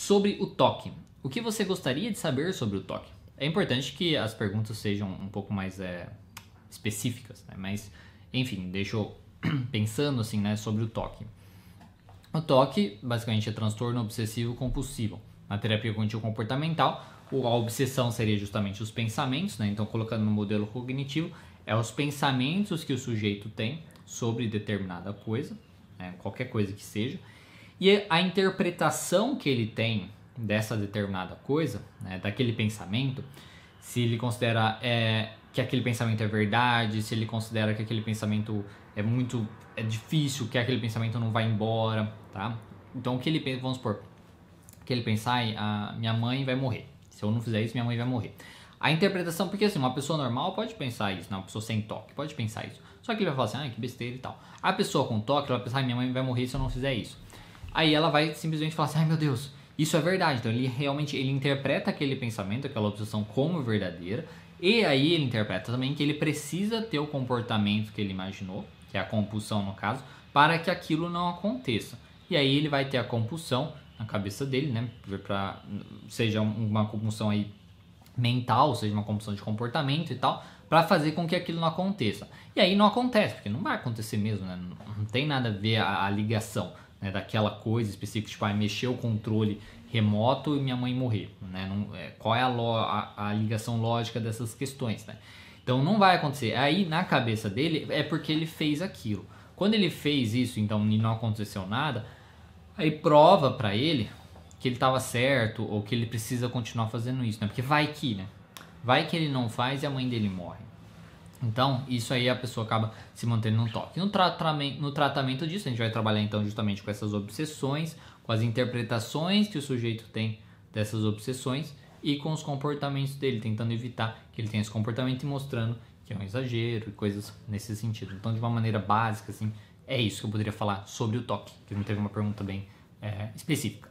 sobre o toque. O que você gostaria de saber sobre o toque? É importante que as perguntas sejam um pouco mais específicas, né? Mas, enfim, deixa eu pensando assim, né, sobre o toque. O toque, basicamente, é transtorno obsessivo compulsivo. Na terapia cognitivo-comportamental, a obsessão seria justamente os pensamentos, né? Então, colocando no modelo cognitivo, é os pensamentos que o sujeito tem sobre determinada coisa, né? Qualquer coisa que seja, e a interpretação que ele tem dessa determinada coisa, né? Daquele pensamento, se ele considera que aquele pensamento é verdade, se ele considera que aquele pensamento é difícil, que aquele pensamento não vai embora, tá? Então, o que ele pensa, vamos supor, que ele pensar, minha mãe vai morrer. Se eu não fizer isso, minha mãe vai morrer. A interpretação, porque assim, uma pessoa normal pode pensar isso, né? Uma pessoa sem toque pode pensar isso. Só que ele vai falar assim, que besteira e tal. A pessoa com toque, ela vai pensar, minha mãe vai morrer se eu não fizer isso. Aí ela vai simplesmente falar assim, meu Deus, isso é verdade. Então ele interpreta aquele pensamento, aquela obsessão como verdadeira. E aí ele interpreta também que ele precisa ter o comportamento que ele imaginou, que é a compulsão no caso, para que aquilo não aconteça. E aí ele vai ter a compulsão na cabeça dele, né? Seja uma compulsão aí mental, seja uma compulsão de comportamento e tal, para fazer com que aquilo não aconteça. E aí não acontece, porque não vai acontecer mesmo, né? Não tem nada a ver a ligação, né, daquela coisa específica, tipo, mexer o controle remoto e minha mãe morrer, né? Qual é a ligação lógica dessas questões, né? Então não vai acontecer. Aí na cabeça dele é porque ele fez aquilo. Quando ele fez isso, então, e não aconteceu nada, aí prova pra ele que ele estava certo ou que ele precisa continuar fazendo isso, né? Porque vai que, né? Vai que ele não faz e a mãe dele morre. Então, isso aí a pessoa acaba se mantendo no toque. No tratamento disso, a gente vai trabalhar então justamente com essas obsessões, com as interpretações que o sujeito tem dessas obsessões e com os comportamentos dele, tentando evitar que ele tenha esse comportamento e mostrando que é um exagero e coisas nesse sentido. Então, de uma maneira básica, assim, é isso que eu poderia falar sobre o toque, que não teve uma pergunta bem específica.